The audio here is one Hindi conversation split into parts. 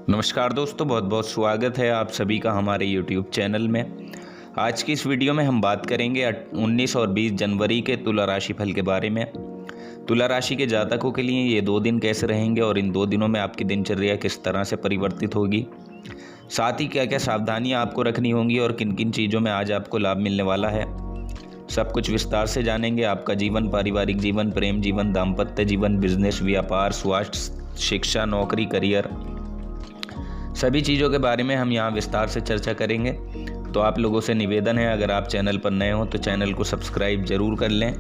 नमस्कार दोस्तों, बहुत बहुत स्वागत है आप सभी का हमारे YouTube चैनल में। आज की इस वीडियो में हम बात करेंगे 19 और 20 जनवरी के तुला राशि फल के बारे में। तुला राशि के जातकों के लिए ये 2 दिन कैसे रहेंगे और इन 2 दिनों में आपकी दिनचर्या किस तरह से परिवर्तित होगी, साथ ही क्या क्या सावधानियाँ आपको रखनी होंगी और किन किन चीज़ों में आज आपको लाभ मिलने वाला है, सब कुछ विस्तार से जानेंगे। आपका जीवन, पारिवारिक जीवन, प्रेम जीवन, दाम्पत्य जीवन, बिजनेस, व्यापार, स्वास्थ्य, शिक्षा, नौकरी, करियर, सभी चीज़ों के बारे में हम यहाँ विस्तार से चर्चा करेंगे। तो आप लोगों से निवेदन है, अगर आप चैनल पर नए हो तो चैनल को सब्सक्राइब जरूर कर लें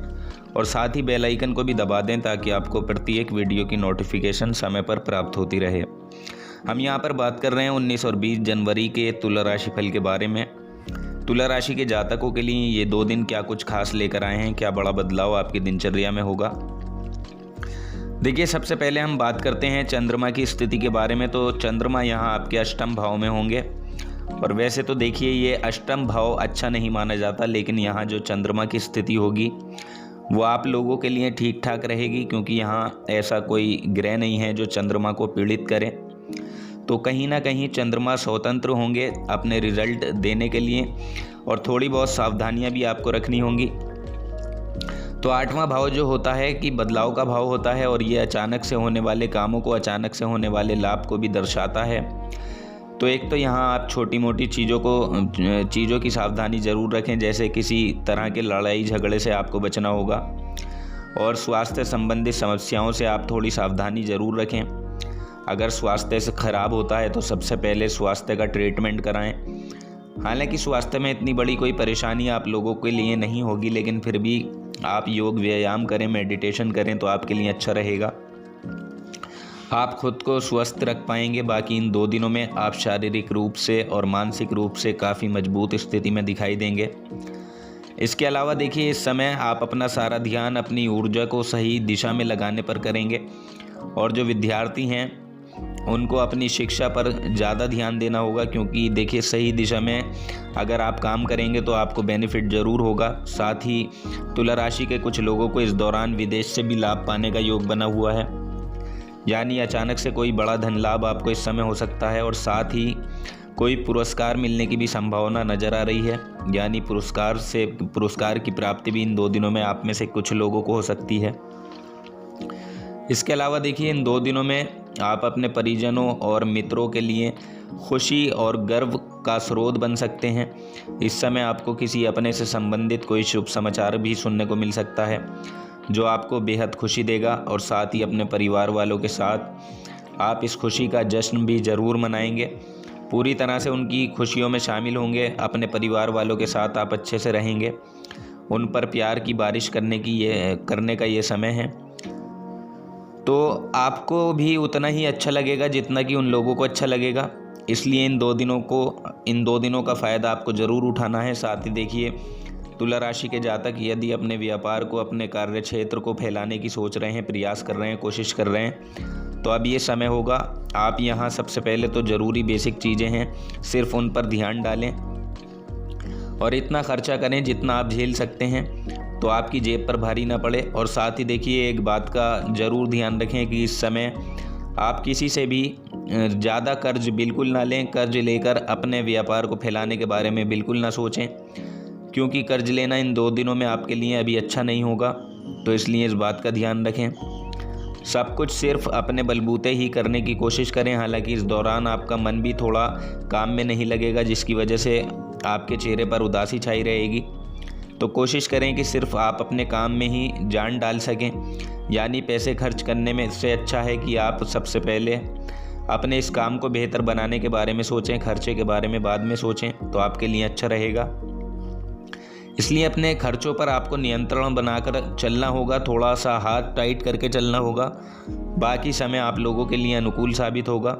और साथ ही बेल आइकन को भी दबा दें ताकि आपको प्रत्येक वीडियो की नोटिफिकेशन समय पर प्राप्त होती रहे। हम यहाँ पर बात कर रहे हैं 19 और 20 जनवरी के तुला राशि फल के बारे में। तुला राशि के जातकों के लिए ये 2 दिन क्या कुछ खास लेकर आए हैं, क्या बड़ा बदलाव आपकी दिनचर्या में होगा। देखिए, सबसे पहले हम बात करते हैं चंद्रमा की स्थिति के बारे में। तो चंद्रमा यहाँ आपके अष्टम भाव में होंगे और वैसे तो देखिए ये अष्टम भाव अच्छा नहीं माना जाता, लेकिन यहाँ जो चंद्रमा की स्थिति होगी वो आप लोगों के लिए ठीक ठाक रहेगी, क्योंकि यहाँ ऐसा कोई ग्रह नहीं है जो चंद्रमा को पीड़ित करे। तो कहीं ना कहीं चंद्रमा स्वतंत्र होंगे अपने रिजल्ट देने के लिए और थोड़ी बहुत सावधानियाँ भी आपको रखनी होंगी। तो 8वां भाव जो होता है कि बदलाव का भाव होता है और ये अचानक से होने वाले कामों को, अचानक से होने वाले लाभ को भी दर्शाता है। तो एक तो यहाँ आप छोटी मोटी चीज़ों की सावधानी ज़रूर रखें, जैसे किसी तरह के लड़ाई झगड़े से आपको बचना होगा और स्वास्थ्य संबंधित समस्याओं से आप थोड़ी सावधानी ज़रूर रखें। अगर स्वास्थ्य से खराब होता है तो सबसे पहले स्वास्थ्य का ट्रीटमेंट कराएं। हालांकि स्वास्थ्य में इतनी बड़ी कोई परेशानी आप लोगों के लिए नहीं होगी, लेकिन फिर भी आप योग व्यायाम करें, मेडिटेशन करें तो आपके लिए अच्छा रहेगा। आप खुद को स्वस्थ रख पाएंगे। बाकी इन 2 दिनों में आप शारीरिक रूप से और मानसिक रूप से काफ़ी मजबूत स्थिति में दिखाई देंगे। इसके अलावा देखिए, इस समय आप अपना सारा ध्यान अपनी ऊर्जा को सही दिशा में लगाने पर करेंगे और जो विद्यार्थी हैं उनको अपनी शिक्षा पर ज़्यादा ध्यान देना होगा, क्योंकि देखिए सही दिशा में अगर आप काम करेंगे तो आपको बेनिफिट ज़रूर होगा। साथ ही तुला राशि के कुछ लोगों को इस दौरान विदेश से भी लाभ पाने का योग बना हुआ है, यानी अचानक से कोई बड़ा धन लाभ आपको इस समय हो सकता है और साथ ही कोई पुरस्कार मिलने की भी संभावना नज़र आ रही है, यानी पुरस्कार की प्राप्ति भी इन 2 दिनों में आप में से कुछ लोगों को हो सकती है। इसके अलावा देखिए, इन 2 दिनों में आप अपने परिजनों और मित्रों के लिए खुशी और गर्व का स्रोत बन सकते हैं। इस समय आपको किसी अपने से संबंधित कोई शुभ समाचार भी सुनने को मिल सकता है जो आपको बेहद खुशी देगा और साथ ही अपने परिवार वालों के साथ आप इस खुशी का जश्न भी ज़रूर मनाएंगे। पूरी तरह से उनकी खुशियों में शामिल होंगे। अपने परिवार वालों के साथ आप अच्छे से रहेंगे। उन पर प्यार की बारिश करने का ये समय है। तो आपको भी उतना ही अच्छा लगेगा जितना कि उन लोगों को अच्छा लगेगा। इसलिए इन 2 दिनों का फ़ायदा आपको ज़रूर उठाना है। साथ ही देखिए, तुला राशि के जातक यदि अपने व्यापार को, अपने कार्य क्षेत्र को फैलाने की सोच रहे हैं, प्रयास कर रहे हैं, कोशिश कर रहे हैं, तो अब ये समय होगा। आप यहाँ सबसे पहले तो ज़रूरी बेसिक चीज़ें हैं, सिर्फ उन पर ध्यान डालें और इतना खर्चा करें जितना आप झेल सकते हैं, तो आपकी जेब पर भारी ना पड़े। और साथ ही देखिए, एक बात का ज़रूर ध्यान रखें कि इस समय आप किसी से भी ज़्यादा कर्ज बिल्कुल ना लें। कर्ज लेकर अपने व्यापार को फैलाने के बारे में बिल्कुल ना सोचें, क्योंकि कर्ज लेना इन 2 दिनों में आपके लिए अभी अच्छा नहीं होगा। तो इसलिए इस बात का ध्यान रखें। सब कुछ सिर्फ अपने बलबूते ही करने की कोशिश करें। हालांकि इस दौरान आपका मन भी थोड़ा काम में नहीं लगेगा, जिसकी वजह से आपके चेहरे पर उदासी छाई रहेगी। तो कोशिश करें कि सिर्फ आप अपने काम में ही जान डाल सकें, यानी पैसे खर्च करने में से अच्छा है कि आप सबसे पहले अपने इस काम को बेहतर बनाने के बारे में सोचें, खर्चे के बारे में बाद में सोचें, तो आपके लिए अच्छा रहेगा। इसलिए अपने खर्चों पर आपको नियंत्रण बनाकर चलना होगा, थोड़ा सा हाथ टाइट करके चलना होगा। बाकी समय आप लोगों के लिए अनुकूल साबित होगा।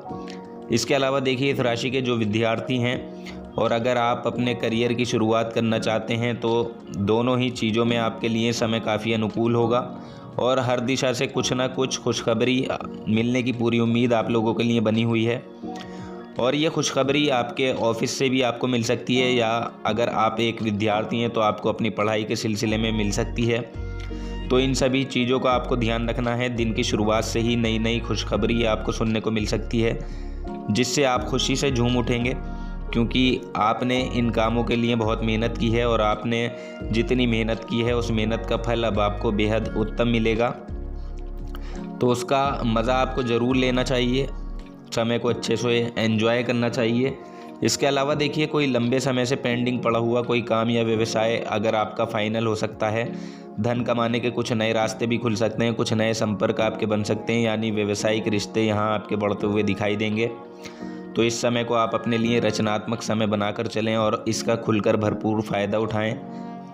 इसके अलावा देखिए, इस राशि के जो विद्यार्थी हैं और अगर आप अपने करियर की शुरुआत करना चाहते हैं तो दोनों ही चीज़ों में आपके लिए समय काफ़ी अनुकूल होगा और हर दिशा से कुछ ना कुछ खुशखबरी मिलने की पूरी उम्मीद आप लोगों के लिए बनी हुई है। और ये खुशखबरी आपके ऑफिस से भी आपको मिल सकती है, या अगर आप एक विद्यार्थी हैं तो आपको अपनी पढ़ाई के सिलसिले में मिल सकती है। तो इन सभी चीज़ों का आपको ध्यान रखना है। दिन की शुरुआत से ही नई नई खुशखबरी आपको सुनने को मिल सकती है। जिससे आप खुशी से झूम उठेंगे, क्योंकि आपने इन कामों के लिए बहुत मेहनत की है और आपने जितनी मेहनत की है उस मेहनत का फल अब आपको बेहद उत्तम मिलेगा। तो उसका मज़ा आपको ज़रूर लेना चाहिए, समय को अच्छे से एंजॉय करना चाहिए। इसके अलावा देखिए, कोई लंबे समय से पेंडिंग पड़ा हुआ कोई काम या व्यवसाय अगर आपका फाइनल हो सकता है, धन कमाने के कुछ नए रास्ते भी खुल सकते हैं, कुछ नए संपर्क आपके बन सकते हैं, यानी व्यावसायिक रिश्ते यहाँ आपके बढ़ते हुए दिखाई देंगे। तो इस समय को आप अपने लिए रचनात्मक समय बनाकर चलें और इसका खुलकर भरपूर फ़ायदा उठाएं।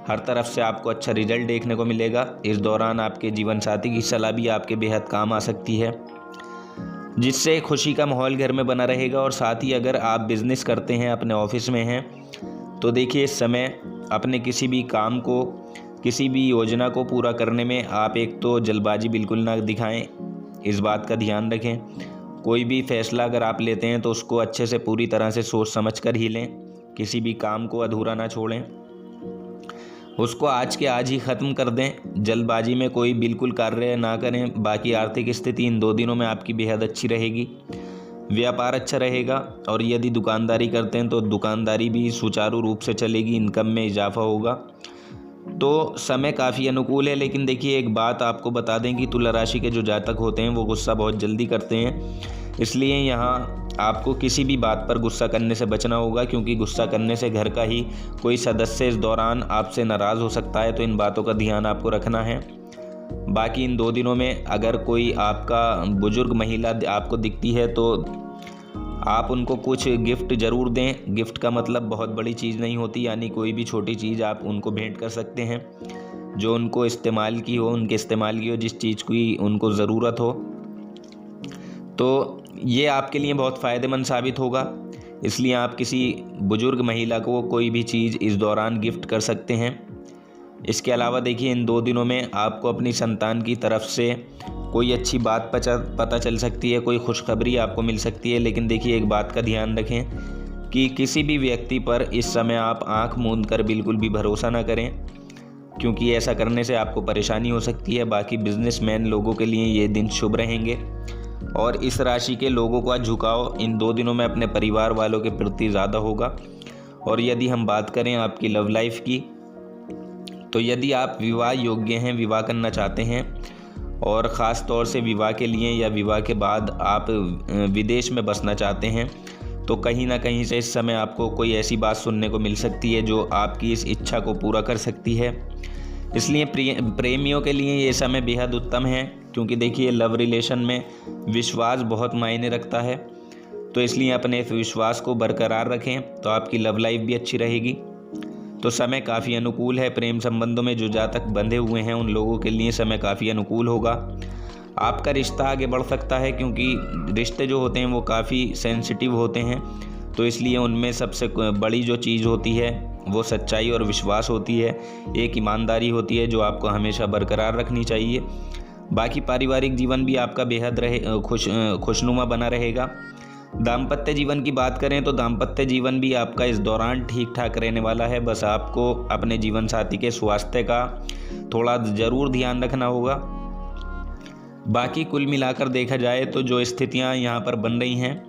हर तरफ से आपको अच्छा रिजल्ट देखने को मिलेगा। इस दौरान आपके जीवन साथी की सलाह भी आपके बेहद काम आ सकती है, जिससे खुशी का माहौल घर में बना रहेगा। और साथ ही अगर आप बिज़नेस करते हैं, अपने ऑफिस में हैं, तो देखिए इस समय अपने किसी भी काम को, किसी भी योजना को पूरा करने में आप एक तो जल्दबाजी बिल्कुल ना दिखाएं, इस बात का ध्यान रखें। कोई भी फैसला अगर आप लेते हैं तो उसको अच्छे से पूरी तरह से सोच समझ कर ही लें, किसी भी काम को अधूरा ना छोड़ें, उसको आज के आज ही ख़त्म कर दें। जल्दबाजी में कोई बिल्कुल कार्य ना करें। बाकी आर्थिक स्थिति इन 2 दिनों में आपकी बेहद अच्छी रहेगी, व्यापार अच्छा रहेगा और यदि दुकानदारी करते हैं तो दुकानदारी भी सुचारू रूप से चलेगी, इनकम में इजाफा होगा। तो समय काफ़ी अनुकूल है। लेकिन देखिए, एक बात आपको बता दें कि तुला राशि के जो जातक होते हैं वो गुस्सा बहुत जल्दी करते हैं, इसलिए यहाँ आपको किसी भी बात पर गुस्सा करने से बचना होगा, क्योंकि गुस्सा करने से घर का ही कोई सदस्य इस दौरान आपसे नाराज़ हो सकता है। तो इन बातों का ध्यान आपको रखना है। बाकी इन 2 दिनों में अगर कोई आपका बुजुर्ग महिला आपको दिखती है तो आप उनको कुछ गिफ्ट ज़रूर दें। गिफ्ट का मतलब बहुत बड़ी चीज़ नहीं होती, यानी कोई भी छोटी चीज़ आप उनको भेंट कर सकते हैं जो उनको इस्तेमाल की हो, जिस चीज़ की उनको ज़रूरत हो। तो ये आपके लिए बहुत फ़ायदेमंद साबित होगा, इसलिए आप किसी बुजुर्ग महिला को कोई भी चीज़ इस दौरान गिफ्ट कर सकते हैं। इसके अलावा देखिए, इन 2 दिनों में आपको अपनी संतान की तरफ से कोई अच्छी बात पता चल सकती है, कोई खुशखबरी आपको मिल सकती है। लेकिन देखिए, एक बात का ध्यान रखें कि किसी भी व्यक्ति पर इस समय आप आंख मूंद कर बिल्कुल भी भरोसा ना करें, क्योंकि ऐसा करने से आपको परेशानी हो सकती है। बाकी बिजनेसमैन लोगों के लिए ये दिन शुभ रहेंगे और इस राशि के लोगों का झुकाव इन 2 दिनों में अपने परिवार वालों के प्रति ज़्यादा होगा। और यदि हम बात करें आपकी लव लाइफ की, तो यदि आप विवाह योग्य हैं, विवाह करना चाहते हैं और ख़ास तौर से विवाह के लिए या विवाह के बाद आप विदेश में बसना चाहते हैं, तो कहीं ना कहीं से इस समय आपको कोई ऐसी बात सुनने को मिल सकती है जो आपकी इस इच्छा को पूरा कर सकती है। इसलिए प्रेमियों के लिए ये समय बेहद उत्तम है, क्योंकि देखिए लव रिलेशन में विश्वास बहुत मायने रखता है। तो इसलिए अपने इस विश्वास को बरकरार रखें, तो आपकी लव लाइफ भी अच्छी रहेगी। तो समय काफ़ी अनुकूल है। प्रेम संबंधों में जो जातक बंधे हुए हैं उन लोगों के लिए समय काफ़ी अनुकूल होगा। आपका रिश्ता आगे बढ़ सकता है, क्योंकि रिश्ते जो होते हैं वो काफ़ी सेंसिटिव होते हैं। तो इसलिए उनमें सबसे बड़ी जो चीज़ होती है वो सच्चाई और विश्वास होती है, एक ईमानदारी होती है जो आपको हमेशा बरकरार रखनी चाहिए। बाकी पारिवारिक जीवन भी आपका बेहद खुशनुमा बना रहेगा। दाम्पत्य जीवन की बात करें तो दाम्पत्य जीवन भी आपका इस दौरान ठीक ठाक रहने वाला है। बस आपको अपने जीवन साथी के स्वास्थ्य का थोड़ा ज़रूर ध्यान रखना होगा। बाकी कुल मिलाकर देखा जाए तो जो स्थितियां यहाँ पर बन रही हैं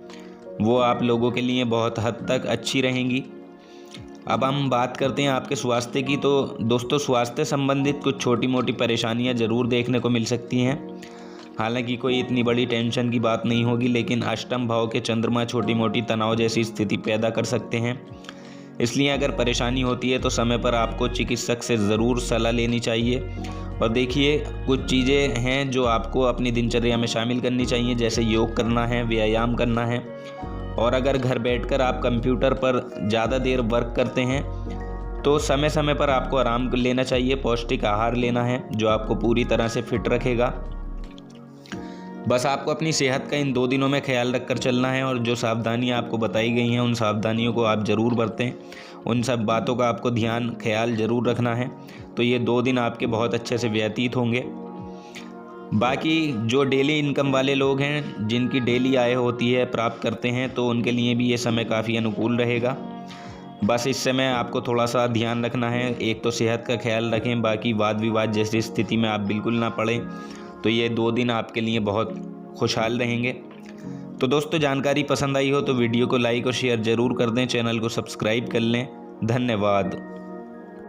वो आप लोगों के लिए बहुत हद तक अच्छी रहेंगी। अब हम बात करते हैं आपके स्वास्थ्य की। तो दोस्तों, स्वास्थ्य संबंधित कुछ छोटी मोटी परेशानियां ज़रूर देखने को मिल सकती हैं। हालांकि कोई इतनी बड़ी टेंशन की बात नहीं होगी, लेकिन अष्टम भाव के चंद्रमा छोटी मोटी तनाव जैसी स्थिति पैदा कर सकते हैं। इसलिए अगर परेशानी होती है तो समय पर आपको चिकित्सक से ज़रूर सलाह लेनी चाहिए। और देखिए, कुछ चीज़ें हैं जो आपको अपनी दिनचर्या में शामिल करनी चाहिए, जैसे योग करना है, व्यायाम करना है। और अगर घर बैठकर आप कंप्यूटर पर ज़्यादा देर वर्क करते हैं तो समय समय पर आपको आराम लेना चाहिए। पौष्टिक आहार लेना है जो आपको पूरी तरह से फिट रखेगा। बस आपको अपनी सेहत का इन 2 दिनों में ख्याल रखकर चलना है, और जो सावधानियां आपको बताई गई हैं उन सावधानियों को आप ज़रूर बरतें। उन सब बातों का आपको ख्याल ज़रूर रखना है। तो ये 2 दिन आपके बहुत अच्छे से व्यतीत होंगे। बाकी जो डेली इनकम वाले लोग हैं, जिनकी डेली आय होती है, प्राप्त करते हैं, तो उनके लिए भी ये समय काफ़ी अनुकूल रहेगा। बस इस समय आपको थोड़ा सा ध्यान रखना है। एक तो सेहत का ख्याल रखें, बाकी वाद विवाद जैसी स्थिति में आप बिल्कुल ना पड़ें। तो ये 2 दिन आपके लिए बहुत खुशहाल रहेंगे। तो दोस्तों जानकारी पसंद आई हो तो वीडियो को लाइक और शेयर ज़रूर कर दें, चैनल को सब्सक्राइब कर लें। धन्यवाद।